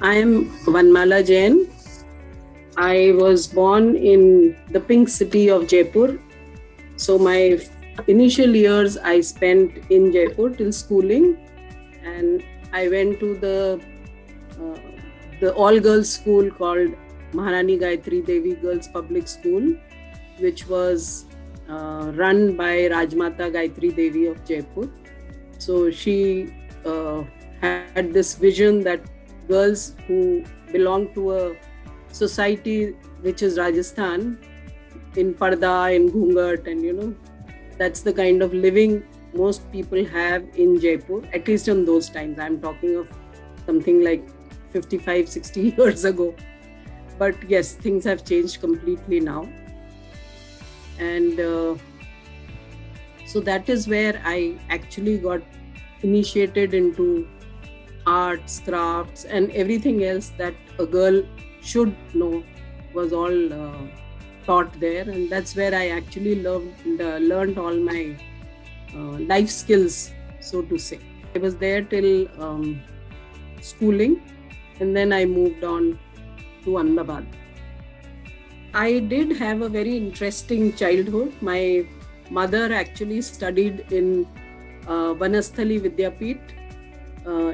I am Vanmala Jain. I was born in the pink city of Jaipur. So my initial years I spent in Jaipur till schooling, and I went to uh, the all girls school called Maharani Gayatri Devi Girls Public School, which was run by Rajmata Gayatri Devi of Jaipur. So she had this vision that girls who belong to a society which is Rajasthan, in parda, in ghungat, and that's the kind of living most people have in Jaipur, at least in those times. I'm talking of something like 55, 60 years ago. But yes, things have changed completely now. And so that is where I actually got initiated into arts, crafts, and everything else that a girl should know was all taught there. And that's where I actually learned all my life skills, so to say. I was there till schooling, and then I moved on to Ahmedabad. I did have a very interesting childhood. My mother actually studied in Vanasthali Vidyapit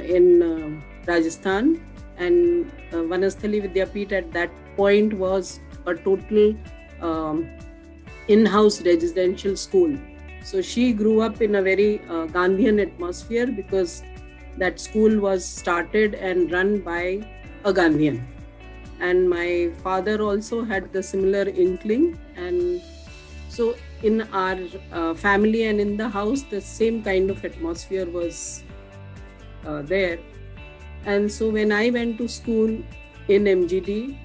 in Rajasthan, and Vanasthali Vidyapit at that point was a total in-house residential school. So she grew up in a very Gandhian atmosphere because that school was started and run by a Gandhian. And my father also had the similar inkling. And so in our family and in the house, the same kind of atmosphere was there. And so when I went to school in MGD,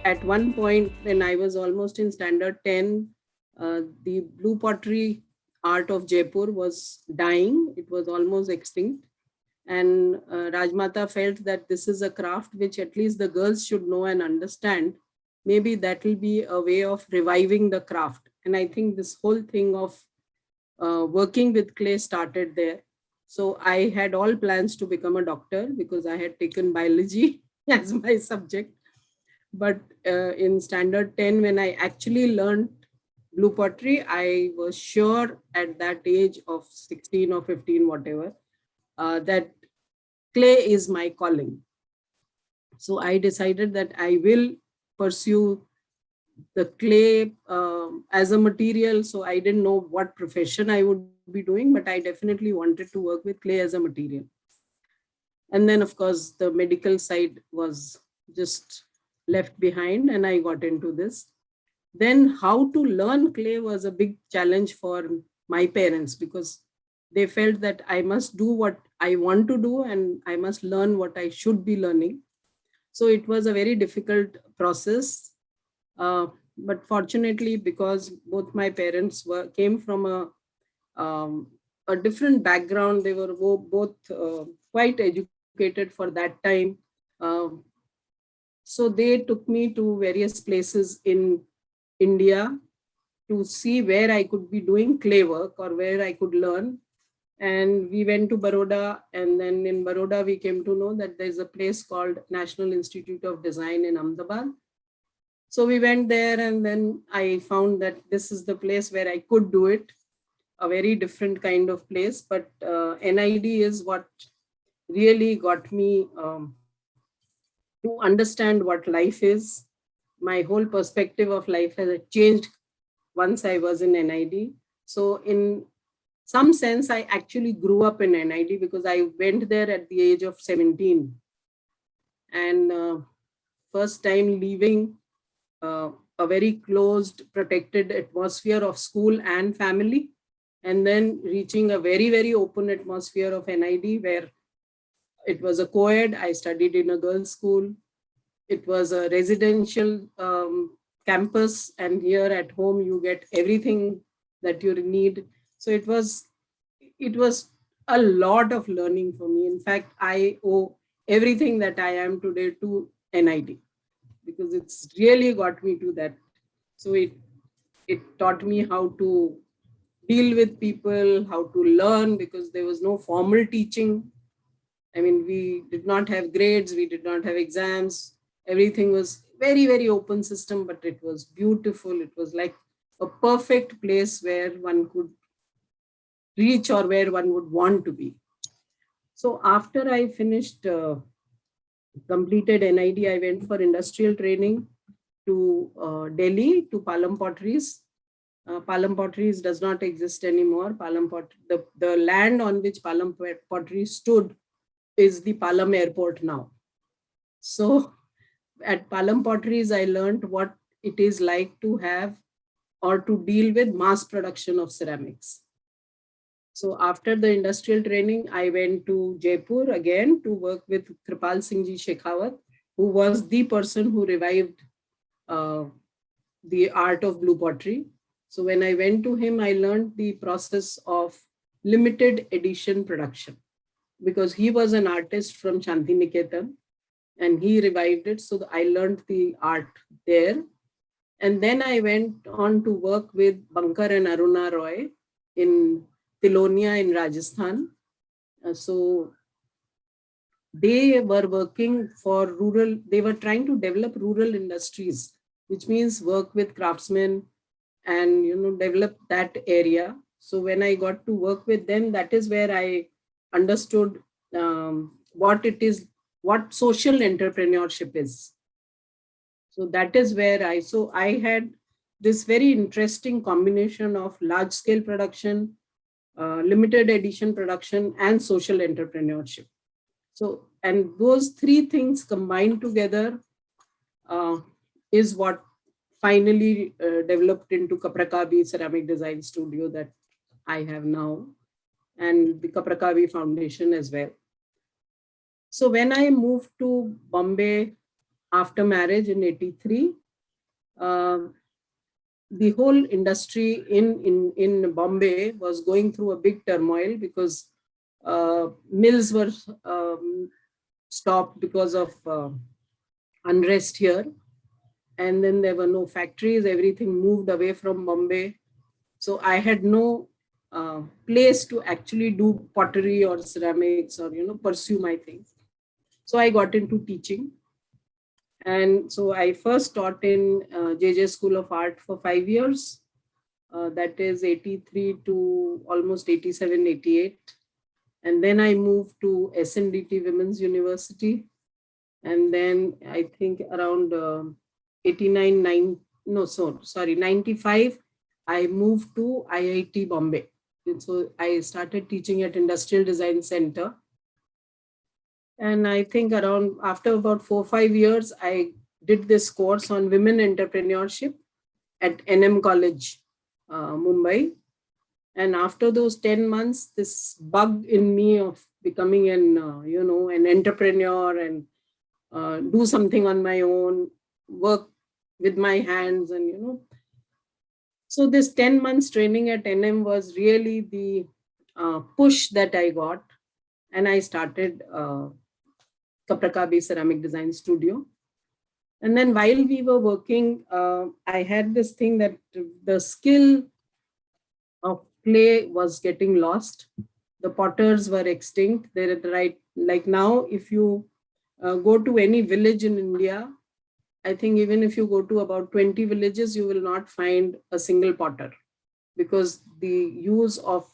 at one point when I was almost in standard 10, the blue pottery art of Jaipur was dying. It was almost extinct. And Rajmata felt that this is a craft which at least the girls should know and understand. Maybe that will be a way of reviving the craft. And I think this whole thing of working with clay started there. So I had all plans to become a doctor because I had taken biology as my subject. But in standard 10, when I actually learned blue pottery, I was sure at that age of 16 or 15, whatever, that clay is my calling. So I decided that I will pursue the clay as a material. So I didn't know what profession I would be doing, but I definitely wanted to work with clay as a material. And then, of course, the medical side was just left behind, and I got into this. Then how to learn clay was a big challenge for my parents because they felt that I must do what I want to do and I must learn what I should be learning. So it was a very difficult process. But fortunately, because both my parents came from a different background, they were both quite educated for that time. Um, so they took me to various places in India to see where I could be doing clay work or where I could learn. And we went to Baroda, and then in Baroda, we came to know that there's a place called National Institute of Design in Ahmedabad. So we went there, and then I found that this is the place where I could do it, a very different kind of place. But NID is what really got me to understand what life is. My whole perspective of life has changed once I was in NID. So in some sense, I actually grew up in NID because I went there at the age of 17. And first time leaving a very closed, protected atmosphere of school and family, and then reaching a very, very open atmosphere of NID where it was a co-ed. I studied in a girls' school. It was a residential campus, and here at home you get everything that you need. So it was a lot of learning for me. In fact, I owe everything that I am today to NID because it's really got me to that. So it taught me how to deal with people, how to learn, because there was no formal teaching. I mean, we did not have grades, we did not have exams. Everything was very, very open system, but it was beautiful. It was like a perfect place where one could reach or where one would want to be. So after I finished, completed NID, I went for industrial training to Delhi, to Palam Potteries. Palam Potteries does not exist anymore. The land on which Palam Potteries stood is the Palam airport now. So at Palam Potteries, I learned what it is like to have or to deal with mass production of ceramics. So after the industrial training, I went to Jaipur again to work with Kripal Singh Ji Shekhawat, who was the person who revived uh, the art of blue pottery. So when I went to him, I learned the process of limited edition production because he was an artist from Shantiniketan and he revived it. So I learned the art there. And then I went on to work with Bankar and Aruna Roy in Tilonia in Rajasthan. So they were working for rural, they were trying to develop rural industries, which means work with craftsmen and develop that area. So when I got to work with them, that is where I understood what it is, what social entrepreneurship is. So that is where I had this very interesting combination of large scale production, limited edition production, and social entrepreneurship. So, and those three things combined together uh, is what finally developed into Kuprkabi Ceramic Design Studio that I have now, and the Kuprkabi Foundation as well. So when I moved to Bombay after marriage in '83, uh, the whole industry in Bombay was going through a big turmoil because mills were stopped because of unrest here. And then there were no factories, everything moved away from Bombay. So I had no place to actually do pottery or ceramics or, pursue my things. So I got into teaching. And so I first taught in JJ School of Art for 5 years. That is 83 to almost 87, 88. And then I moved to SNDT Women's University. And then I think around 89, 95, I moved to IIT Bombay. And so I started teaching at Industrial Design Center. And I think around after about 4-5 years, I did this course on women entrepreneurship at NM College, Mumbai. And after those 10 months, this bug in me of becoming an entrepreneur and do something on my own, work with my hands, and so this 10 months training at NM was really the push that I got, and I started Kuprkabi Ceramic Design Studio. And then while we were working, I had this thing that the skill of clay was getting lost. The potters were extinct. They're right, like now, if you go to any village in India, I think even if you go to about 20 villages, you will not find a single potter because the use of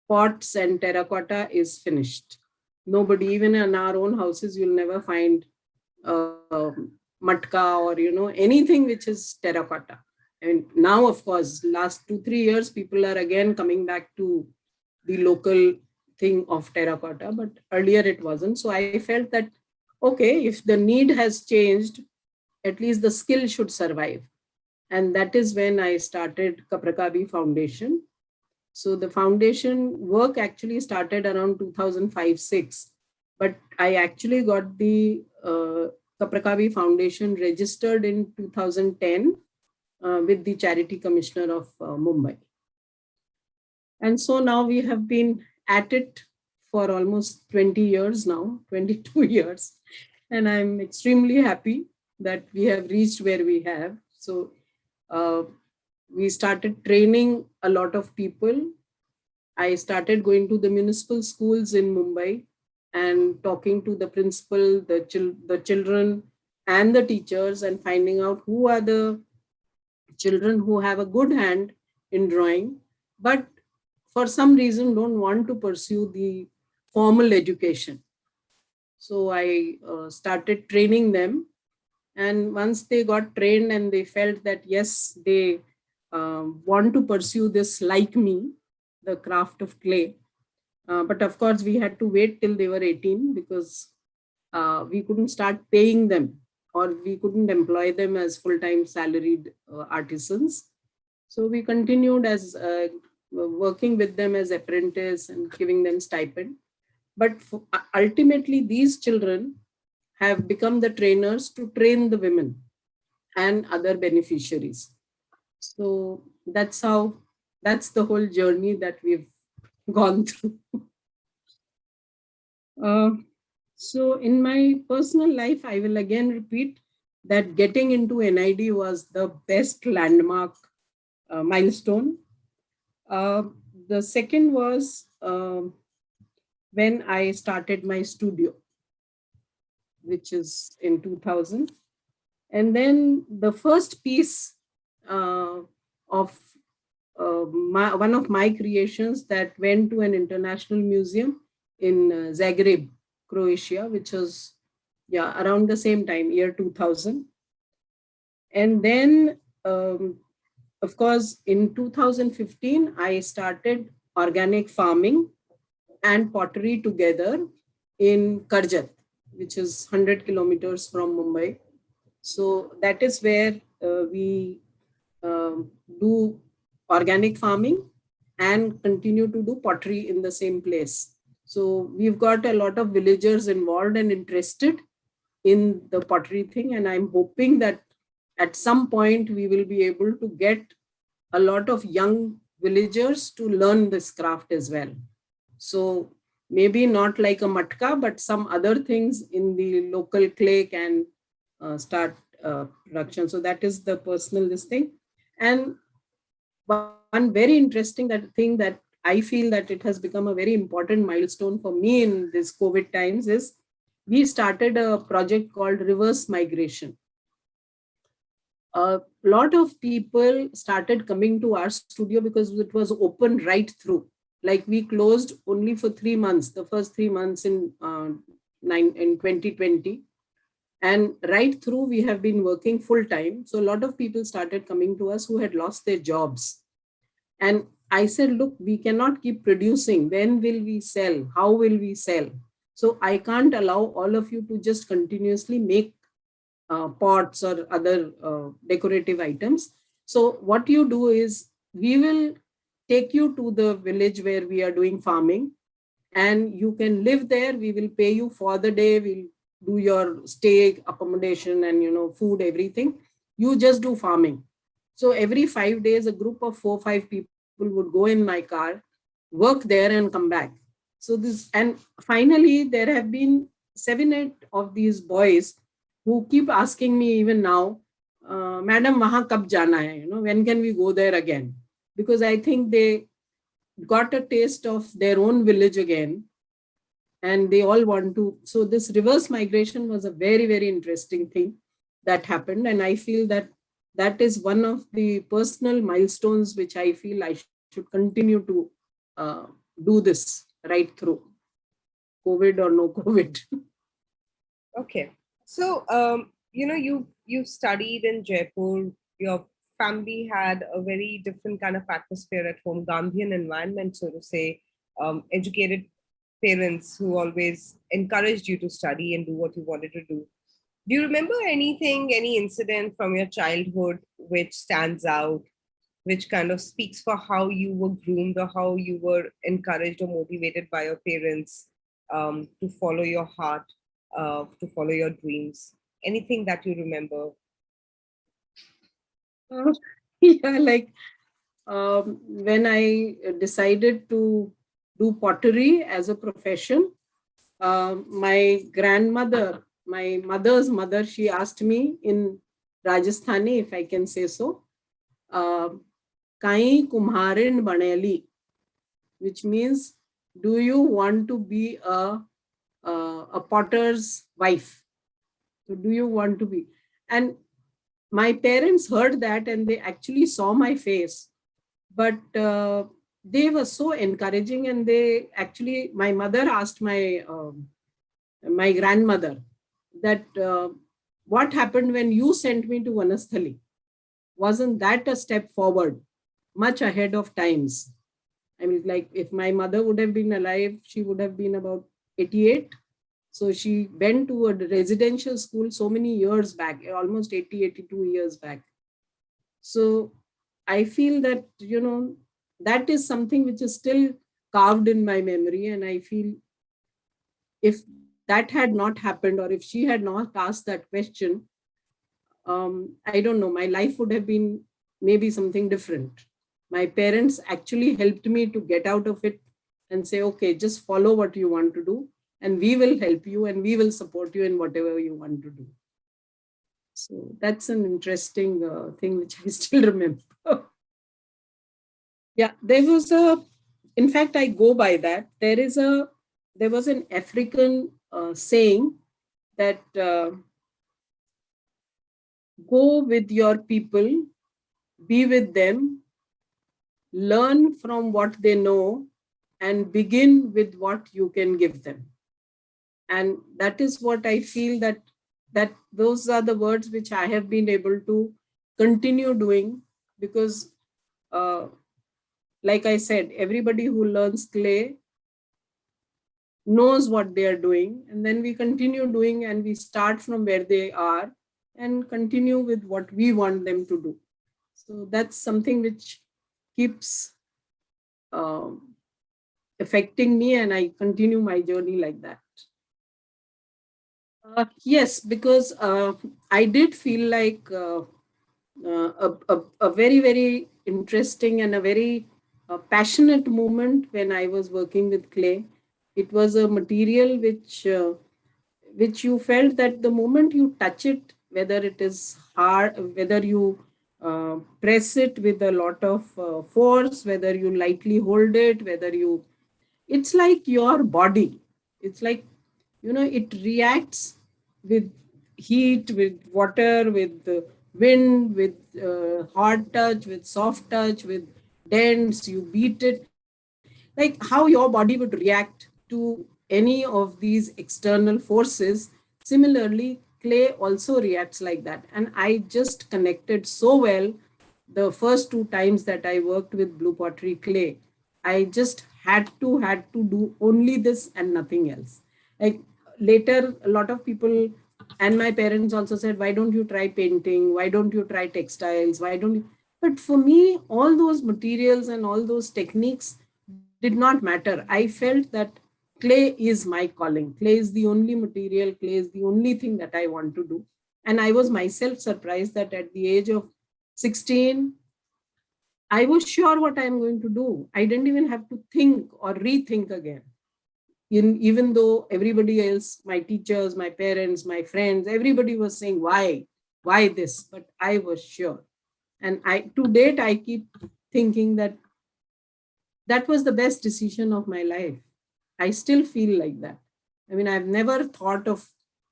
pots and terracotta is finished. Nobody, even in our own houses, you'll never find matka or anything which is terracotta. And now, of course, last 2-3 years, people are again coming back to the local thing of terracotta, but earlier it wasn't. So I felt that, okay, if the need has changed, at least the skill should survive. And that is when I started Kuprkabi Foundation. So the foundation work actually started around 2005-06, but I actually got the Kuprkabi Foundation registered in 2010 with the Charity Commissioner of Mumbai. And so now we have been at it for almost 20 years now, 22 years. And I'm extremely happy that we have reached where we have. So we started training a lot of people. I started going to the municipal schools in Mumbai and talking to the principal, the children and the teachers, and finding out who are the children who have a good hand in drawing, but for some reason don't want to pursue the formal education. So I started training them. And once they got trained and they felt that, yes, they want to pursue this like me, the craft of clay. But of course, we had to wait till they were 18 because we couldn't start paying them, or we couldn't employ them as full-time salaried artisans. So we continued as working with them as apprentice and giving them stipend. But ultimately, these children have become the trainers to train the women and other beneficiaries. So that's the whole journey that we've gone through. Uh, so in my personal life, I will again repeat that getting into NID was the best landmark milestone. Uh, the second was when I started my studio, which is in 2000. And then the first piece of one of my creations that went to an international museum in Zagreb, Croatia, which was around the same time, year 2000. And then, of course, in 2015, I started organic farming and pottery together in Karjat, which is 100 kilometers from Mumbai. So that is where we do organic farming and continue to do pottery in the same place. So we've got a lot of villagers involved and interested in the pottery thing. And I'm hoping that at some point we will be able to get a lot of young villagers to learn this craft as well. So maybe not like a matka, but some other things in the local clay can start production. So that is the personal this thing. And one very interesting thing that I feel that it has become a very important milestone for me in this COVID times is we started a project called reverse migration. A lot of people started coming to our studio because it was open right through. Like we closed only for 3 months, the first 3 months in 2020. And right through, we have been working full time. So a lot of people started coming to us who had lost their jobs. And I said, look, we cannot keep producing. When will we sell? How will we sell? So I can't allow all of you to just continuously make pots or other decorative items. So what you do is we will take you to the village where we are doing farming, and you can live there. We will pay you for the day. We'll do your stay, accommodation, and food, everything. You just do farming. So every 5 days, a group of 4-5 people would go in my car, work there, and come back. So this, and finally, there have been 7-8 of these boys who keep asking me even now, Madam, wahan kab jana hai? When can we go there again? Because I think they got a taste of their own village again, and they all want to. So this reverse migration was a very, very interesting thing that happened. And I feel that that is one of the personal milestones which I feel I should continue to do this right through, COVID or no COVID. Okay. So, you studied in Jaipur. Your family had a very different kind of atmosphere at home, Gandhian environment, so to say, educated parents who always encouraged you to study and do what you wanted to do. Do you remember anything, any incident from your childhood which stands out, which kind of speaks for how you were groomed or how you were encouraged or motivated by your parents to follow your heart, to follow your dreams? Anything that you remember? Yeah, like when I decided to do pottery as a profession, my grandmother, my mother's mother, she asked me in Rajasthani, if I can say so, Kai Kumharin Baneli, which means, do you want to be a a potter's wife. So do you want to be? And my parents heard that and they actually saw my face, but they were so encouraging. And they actually, my mother asked my grandmother that what happened when you sent me to Vanasthali? Wasn't that a step forward, much ahead of times? I mean, like if my mother would have been alive, she would have been about 88. So she went to a residential school so many years back, almost 80, 82 years back. So I feel that, that is something which is still carved in my memory. And I feel if that had not happened, or if she had not asked that question, I don't know, my life would have been maybe something different. My parents actually helped me to get out of it and say, okay, just follow what you want to do, and we will help you and we will support you in whatever you want to do. So that's an interesting thing which I still remember. Yeah, there was in fact, I go by that. There was an African saying that go with your people, be with them, learn from what they know, and begin with what you can give them. And that is what I feel, that those are the words which I have been able to continue doing. Because uh, like I said, everybody who learns clay knows what they are doing, and then we continue doing, and we start from where they are and continue with what we want them to do. So that's something which keeps um, affecting me, and I continue my journey like that. Yes, because I did feel like a very, very interesting and a very passionate moment when I was working with clay. It was a material which you felt that the moment you touch it, whether it is hard, whether you press it with a lot of force, whether you lightly hold it, whether you, it's like your body. It's like, it reacts with heat, with water, with the wind, with hard touch, with soft touch, with dents. You beat it, like how your body would react to any of these external forces. Similarly, clay also reacts like that. And I just connected so well the first two times that I worked with blue pottery clay. I just had to do only this and nothing else. Like later, a lot of people and my parents also said, why don't you try painting? Why don't you try textiles? Why don't you? But for me, all those materials and all those techniques did not matter. I felt that clay is my calling. Clay is the only material, clay is the only thing that I want to do. And I was myself surprised that at the age of 16, I was sure what I'm going to do. I didn't even have to think or rethink again. Even though everybody else, my teachers, my parents, my friends, everybody was saying, why this? But I was sure. And to date, I keep thinking that that was the best decision of my life. I still feel like that. I mean, I've never thought of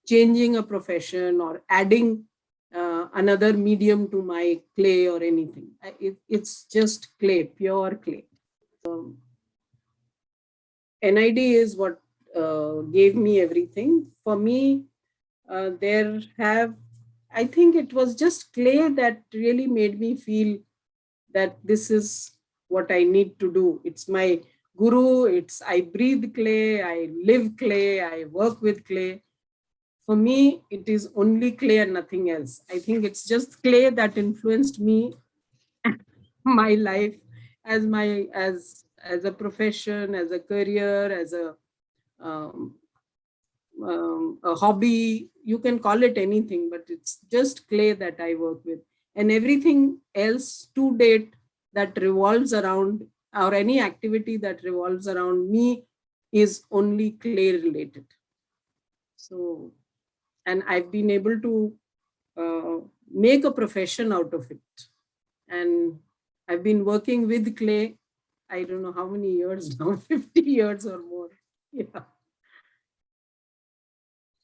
changing a profession or adding another medium to my clay or anything. It's just clay, pure clay. NID is what gave me everything. For me, I think it was just clay that really made me feel that this is what I need to do. It's my guru. I breathe clay, I live clay, I work with clay. For me, it is only clay and nothing else. I think it's just clay that influenced me, my life, as a profession, as a career, as um, a hobby. You can call it anything, but it's just clay that I work with. And everything else to date that revolves around, or any activity that revolves around me, is only clay related. So, and I've been able to uh, make a profession out of it. And I've been working with clay, I don't know how many years now, 50 years or more. Yeah.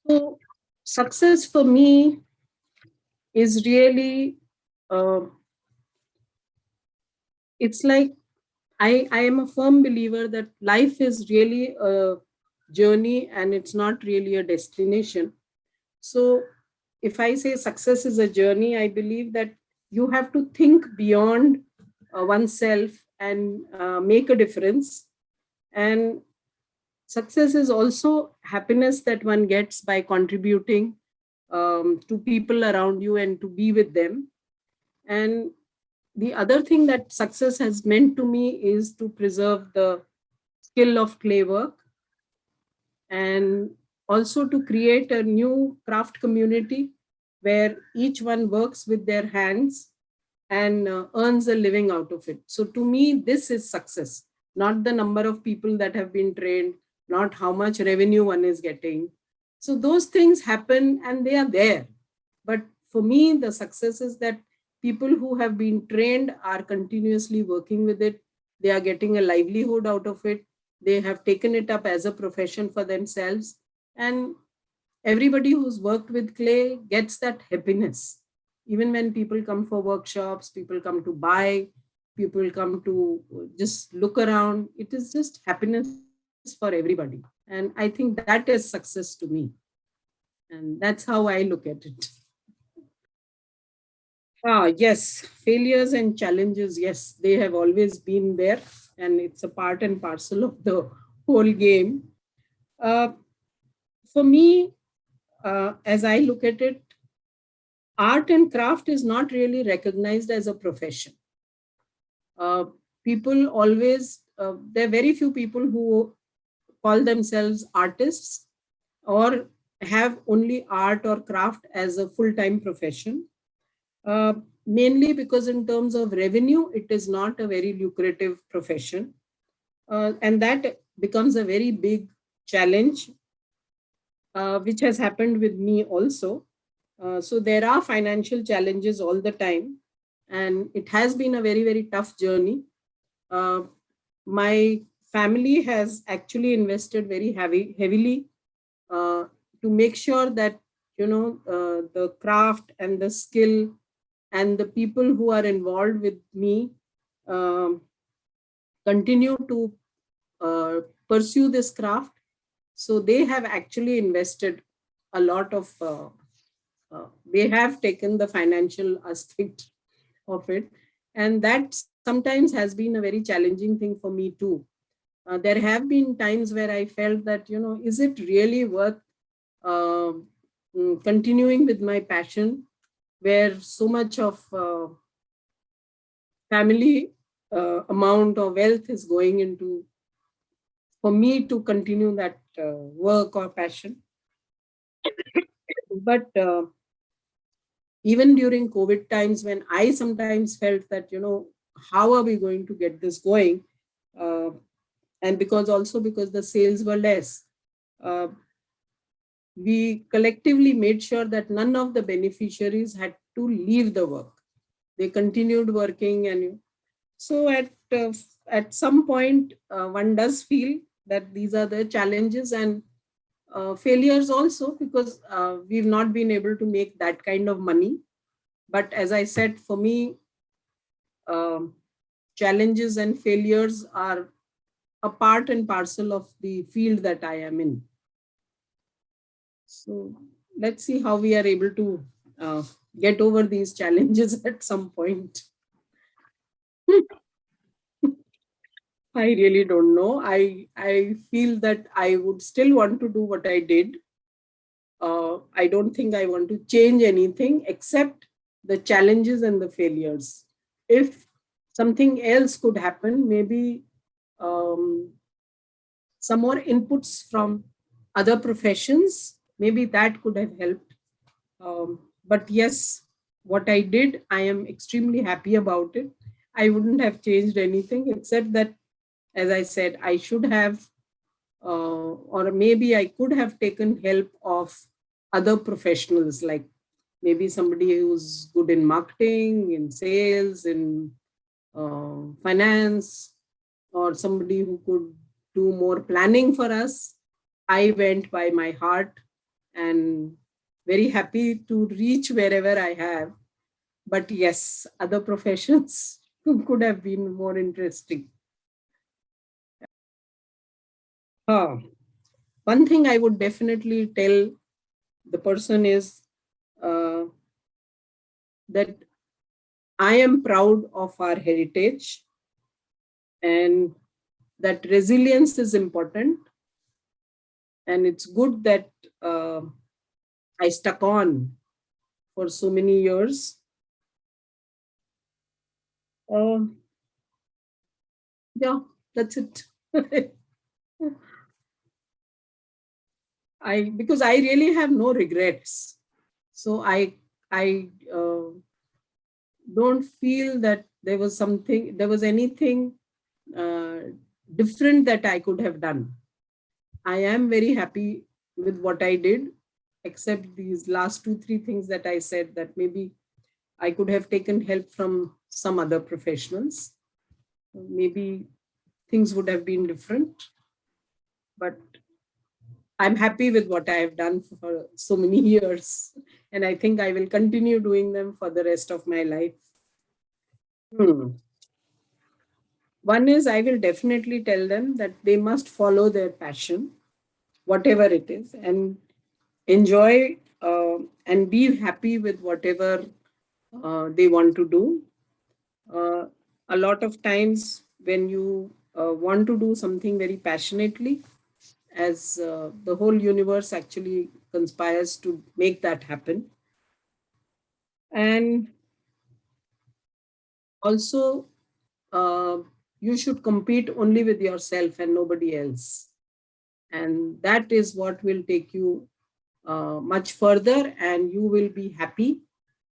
So success for me is really, uh, it's like I am a firm believer that life is really a journey and it's not really a destination. So if I say success is a journey, I believe that you have to think beyond oneself and make a difference. And success is also happiness that one gets by contributing to people around you and to be with them. And the other thing that success has meant to me is to preserve the skill of clay work, and also to create a new craft community where each one works with their hands and earns a living out of it. So to me, this is success, not the number of people that have been trained, not how much revenue one is getting. So those things happen and they are there. But for me, the success is that people who have been trained are continuously working with it. They are getting a livelihood out of it. They have taken it up as a profession for themselves. And everybody who's worked with clay gets that happiness. Even when people come for workshops, people come to buy, people come to just look around, it is just happiness for everybody. And I think that is success to me. And that's how I look at it. Yes, failures and challenges, yes, they have always been there, and it's a part and parcel of the whole game. Uh, for me, as I look at it, art and craft is not really recognized as a profession. Uh, People always, there are very few people who call themselves artists or have only art or craft as a full time profession. Uh, Mainly because, in terms of revenue, it is not a very lucrative profession. And that becomes a very big challenge, which has happened with me also. So there are financial challenges all the time, and it has been a very, very tough journey. Uh, my family has actually invested very heavily uh, to make sure that the craft and the skill and the people who are involved with me um, continue to uh, pursue this craft. So they have actually invested a lot of, they have taken the financial aspect of it. And that sometimes has been a very challenging thing for me too. There have been times where I felt that, is it really worth uh, continuing with my passion, where so much of family amount of wealth is going into for me to continue that work or passion. But even during COVID times, when I sometimes felt that, how are we going to get this going? Uh, and because also because the sales were less, uh, we collectively made sure that none of the beneficiaries had to leave the work. They continued working, and so at some point, one does feel that these are the challenges and failures also, because we've not been able to make that kind of money. But as I said, for me, um, challenges and failures are a part and parcel of the field that I am in. So let's see how we are able to uh, get over these challenges at some point. I really don't know. I feel that I would still want to do what I did. I don't think I want to change anything except the challenges and the failures. If something else could happen, maybe um, some more inputs from other professions, maybe that could have helped. But yes, what I did, I am extremely happy about it. I wouldn't have changed anything except that, as I said, I should have, or maybe I could have taken help of other professionals, like maybe somebody who's good in marketing, in sales, in finance, or somebody who could do more planning for us. I went by my heart and very happy to reach wherever I have. But yes, other professions could have been more interesting. Uh, One thing I would definitely tell the person is uh, that I am proud of our heritage, and that resilience is important. And it's good that uh, I stuck on for so many years. Uh, yeah, that's it. Because I really have no regrets. So I don't feel that there was anything uh, different that I could have done. I am very happy with what I did, except these last two, three things that I said, that maybe I could have taken help from some other professionals. Maybe things would have been different, but I'm happy with what I have done for so many years. And I think I will continue doing them for the rest of my life. Hmm. One is, I will definitely tell them that they must follow their passion, whatever it is, and enjoy and be happy with whatever they want to do. Uh, a lot of times, when you want to do something very passionately, as the whole universe actually conspires to make that happen. And also, uh, you should compete only with yourself and nobody else. And that is what will take you much further, and you will be happy.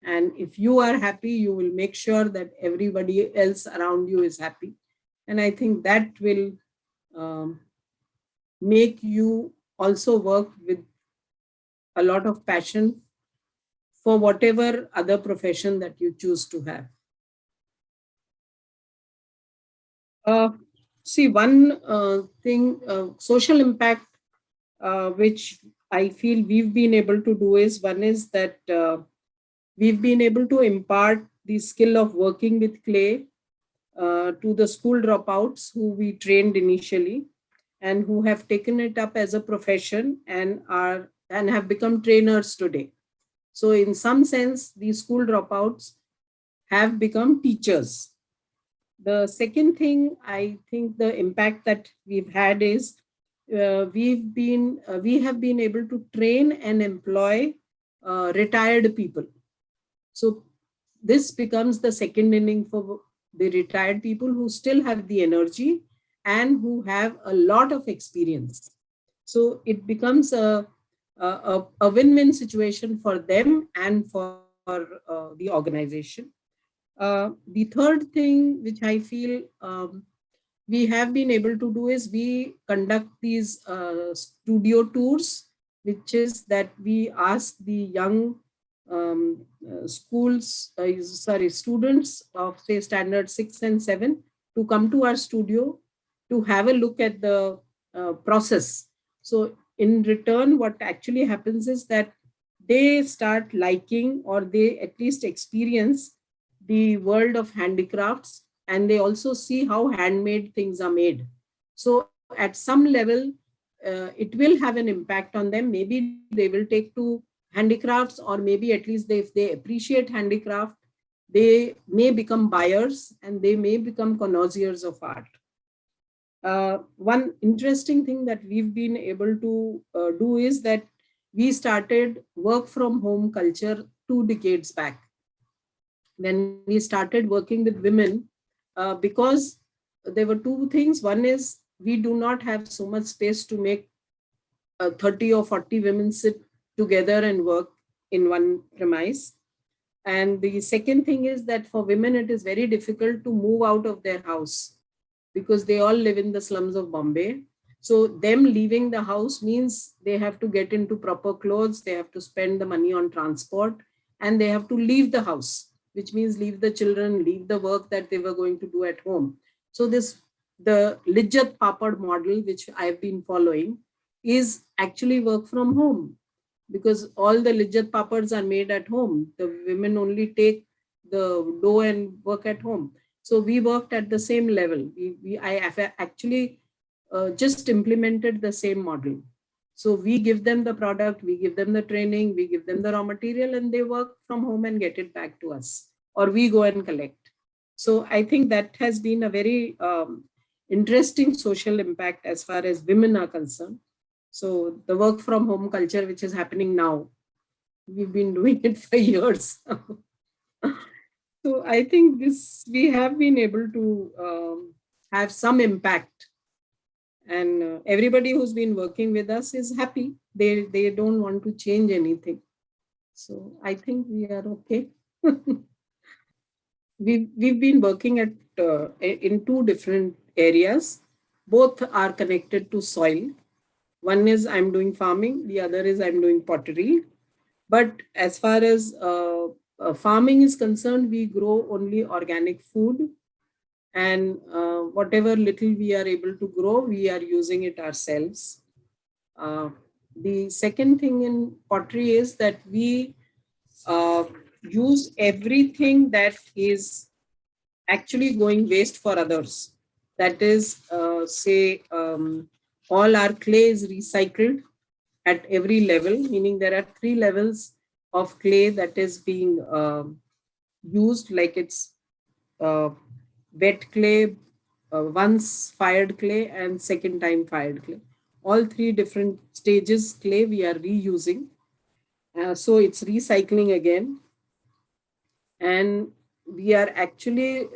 And if you are happy, you will make sure that everybody else around you is happy. And I think that will um, make you also work with a lot of passion for whatever other profession that you choose to have. Uh, See, one thing, social impact, which I feel we've been able to do is, one is that we've been able to impart the skill of working with clay to the school dropouts who we trained initially, and who have taken it up as a profession and have become trainers today. So in some sense, these school dropouts have become teachers. The second thing, I think the impact that we've had is we have been able to train and employ retired people. So this becomes the second inning for the retired people who still have the energy and who have a lot of experience. So it becomes a win-win situation for them and for the organization. The third thing which I feel we have been able to do is, we conduct these studio tours, which is that we ask the young students of say standard 6 and 7 to come to our studio to have a look at the process. So in return, what actually happens is that they start liking, or they at least experience the world of handicrafts, and they also see how handmade things are made. So at some level, it will have an impact on them. Maybe they will take to handicrafts, or maybe at least if they appreciate handicraft, they may become buyers and they may become connoisseurs of art. One interesting thing that we've been able to do is that we started work from home culture 2 decades back, when we started working with women, because there were two things. One is, we do not have so much space to make 30 or 40 women sit together and work in one premise. And the second thing is that for women, it is very difficult to move out of their house because they all live in the slums of Bombay. So them leaving the house means they have to get into proper clothes, they have to spend the money on transport, and they have to leave the house, which means leave the children, leave the work that they were going to do at home. So the Lijjat Papad model, which I've been following, is actually work from home. because all the lijjat papads are made at home. The women only take the dough and work at home. So we worked at the same level. Actually just implemented the same model. So we give them the product, we give them the training, we give them the raw material, and they work from home and get it back to us, or we go and collect. So I think that has been a very interesting social impact as far as women are concerned. So the work from home culture, which is happening now, we've been doing it for years. So I think this we have been able to have some impact, and everybody who's been working with us is happy. They don't want to change anything. So I think we are okay. We've been working at in two different areas. Both are connected to soil. One is I'm doing farming, the other is I'm doing pottery. But as far as farming is concerned, we grow only organic food, and whatever little we are able to grow, we are using it ourselves. Uh, the second thing in pottery is that we uh, use everything that is actually going waste for others. That is, say, all our clay is recycled at every level, meaning there are three levels of clay that is being used, like it's uh, wet clay, once fired clay, and second time fired clay. All three different stages clay we are reusing. So it's recycling again. And we are actually,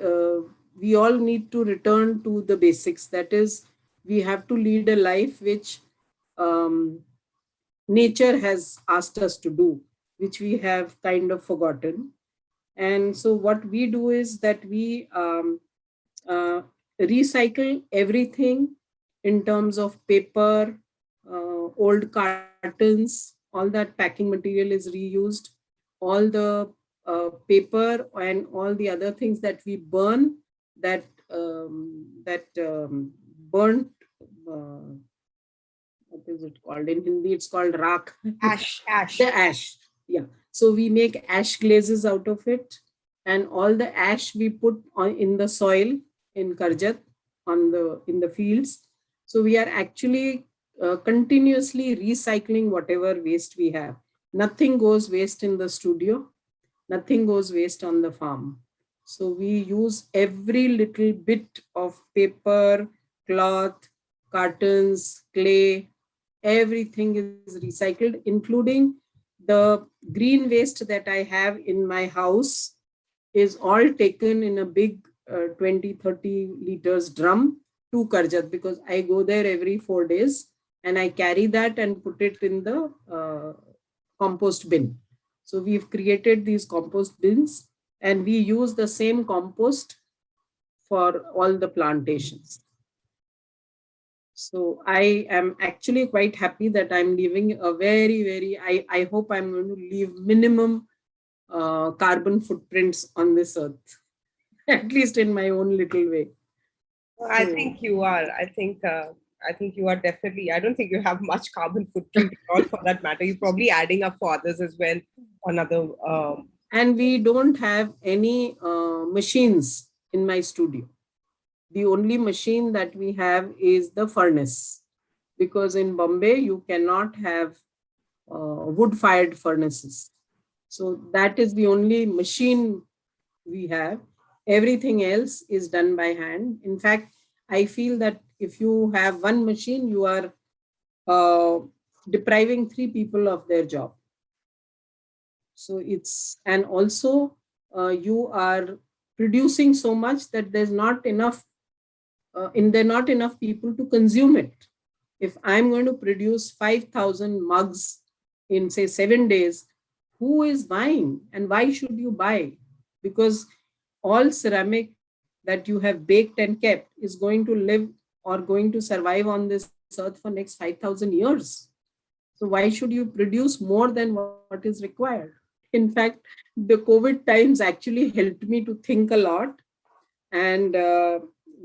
we all need to return to the basics. That is, we have to lead a life which um, nature has asked us to do, which we have kind of forgotten. And so what we do is that we uh, recycle everything in terms of paper, old cartons, all that packing material is reused, all the paper and all the other things that we burn, that burnt, uh, what is it called in Hindi? It's called rak. Ash, The ash. ash. Yeah. So we make ash glazes out of it, and all the ash we put on in the soil in Karjat, on the in the fields. So we are actually continuously recycling whatever waste we have. Nothing goes waste in the studio. Nothing goes waste on the farm. So we use every little bit of paper, cloth, cartons, clay, everything is recycled, including the green waste that I have in my house is all taken in a big 20, 30 liters drum to Karjat, because I go there every 4 days and I carry that and put it in the compost bin. So we've created these compost bins, and we use the same compost for all the plantations. So I am actually quite happy that I'm leaving a I hope I'm going to leave minimum carbon footprints on this earth, at least in my own little way. I So, think you are. I think you are definitely. I don't think you have much carbon footprint at all, for that matter. You're probably adding up for others as well. Another. and we don't have any machines in my studio. The only machine that we have is the furnace, because in Bombay you cannot have wood fired furnaces. So that is the only machine we have. Everything else is done by hand. In fact, I feel that if you have one machine, you are uh, depriving three people of their job. So it's, and also you are producing so much that there's not enough, there are not enough people to consume it. If I'm going to produce 5,000 mugs in, say, 7 days, who is buying and why should you buy? Because all ceramic that you have baked and kept is going to live or going to survive on this earth for next 5,000 years. So why should you produce more than what is required? In fact, the COVID times actually helped me to think a lot. And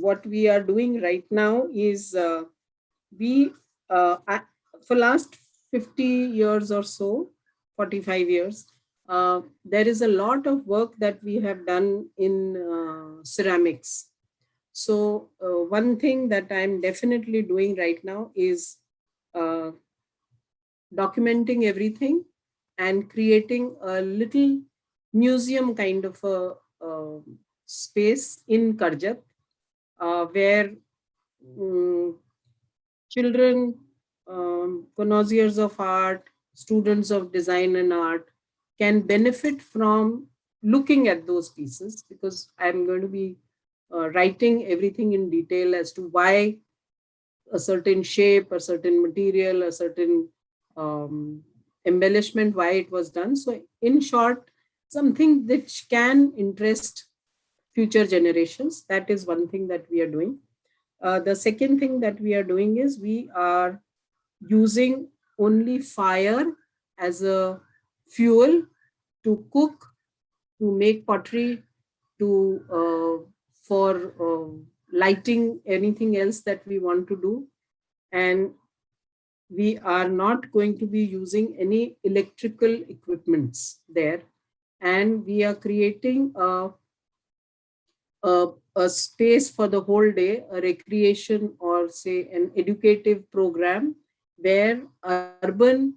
what we are doing right now is we for last 50 years or so, 45 years, there is a lot of work that we have done in ceramics. So one thing that I'm definitely doing right now is uh, documenting everything and creating a little museum kind of a space in Karjat, where children, connoisseurs of art, students of design and art can benefit from looking at those pieces, because I'm going to be writing everything in detail as to why a certain shape, a certain material, a certain embellishment, why it was done. So, in short, something which can interest future generations. That is one thing that we are doing. The second thing that we are doing is we are using only fire as a fuel to cook, to make pottery, to for lighting anything else that we want to do. And we are not going to be using any electrical equipments there. And we are creating a space for the whole day, a recreation or say an educative program where urban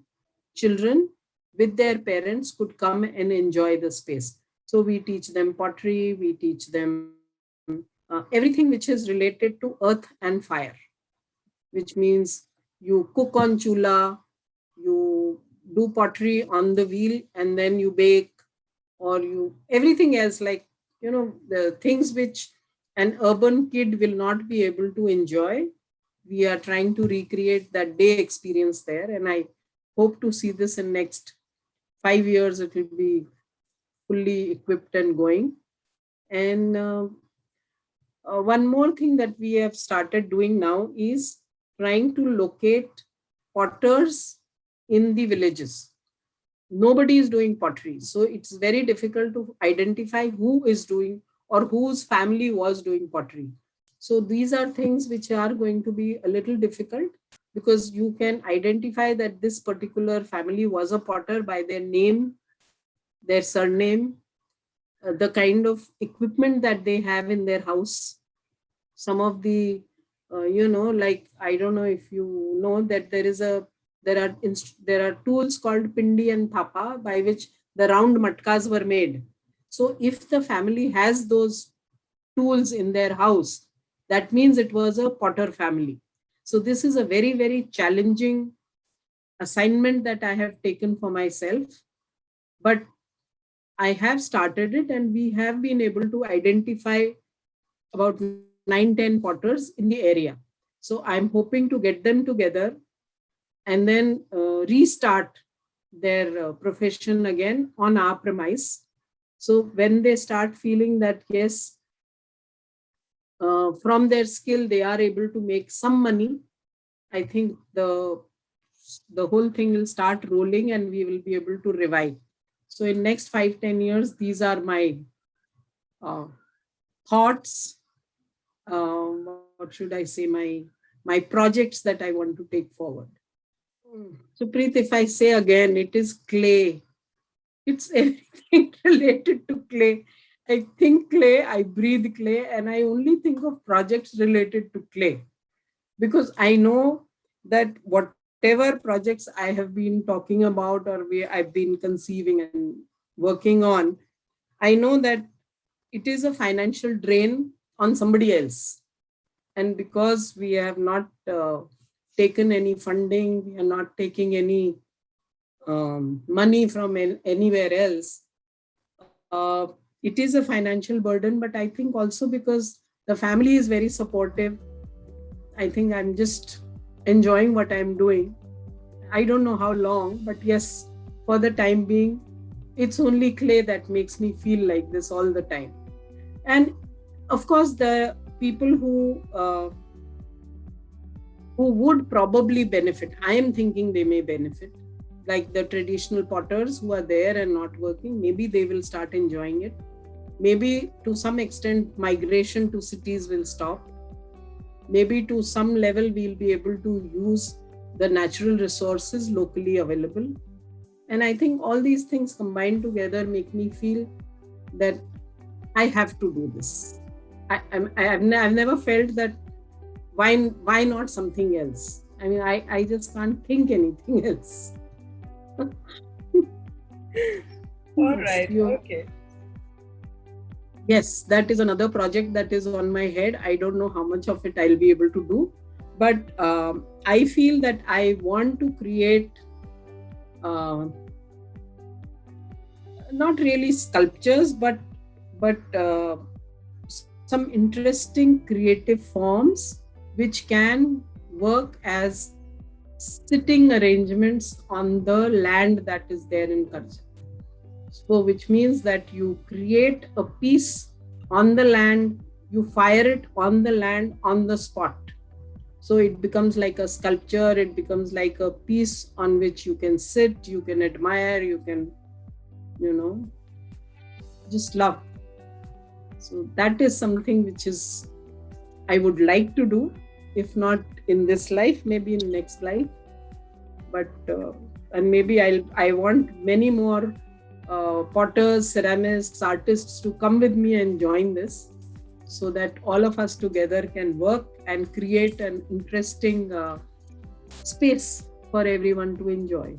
children with their parents could come and enjoy the space. So we teach them pottery, we teach them everything which is related to earth and fire, which means you cook on chula, you do pottery on the wheel, and then you bake, or you everything else, like the things which an urban kid will not be able to enjoy. We are trying to recreate that day experience there, and I hope to see this in next 5 years. It will be fully equipped and going. And one more thing that we have started doing now is trying to locate potters in the villages. Nobody is doing pottery, so it's very difficult to identify who is doing or whose family was doing pottery. So these are things which are going to be a little difficult, because you can identify that this particular family was a potter by their name, their surname, the kind of equipment that they have in their house. Some of the like, I don't know if you know that there are tools called pindi and thapa by which the round matkas were made. So if the family has those tools in their house, that means it was a potter family. So this is a very, very challenging assignment that I have taken for myself, but I have started it, and we have been able to identify about 9-10 potters in the area. So I'm hoping to get them together and then restart their profession again on our premise. So when they start feeling that, yes, from their skill they are able to make some money, I think the whole thing will start rolling and we will be able to revive. So in next 5-10 years, these are my uh, thoughts. What should I say? My projects that I want to take forward. So Preet, if I say again, it is clay. It's everything related to clay. I think clay, I breathe clay, and I only think of projects related to clay, because I know that whatever projects I have been talking about or I've been conceiving and working on, I know that it is a financial drain on somebody else. And because we have not taken any funding, we are not taking any money from anywhere else, it is a financial burden. But I think also because the family is very supportive, I think I'm just enjoying what I'm doing. I don't know how long, but yes, for the time being, it's only clay that makes me feel like this all the time. And of course, the people who would probably benefit, I am thinking they may benefit, like the traditional potters who are there and not working, maybe they will start enjoying it. Maybe to some extent, migration to cities will stop. Maybe to some level, we'll be able to use the natural resources locally available. And I think all these things combined together make me feel that I have to do this. I've never felt that why not something else? I mean, I just can't think anything else. All right. Okay. Yes, that is another project that is on my head. I don't know how much of it I'll be able to do, but I feel that I want to create not really sculptures, but some interesting creative forms which can work as sitting arrangements on the land that is there in Karjat. So which means that you create a piece on the land, you fire it on the land on the spot. So it becomes like a sculpture, it becomes like a piece on which you can sit, you can admire, you can, just love. So that is something which is I would like to do, if not in this life, maybe in next life. But and maybe I want many more potters, ceramists, artists to come with me and join this, so that all of us together can work and create an interesting space for everyone to enjoy.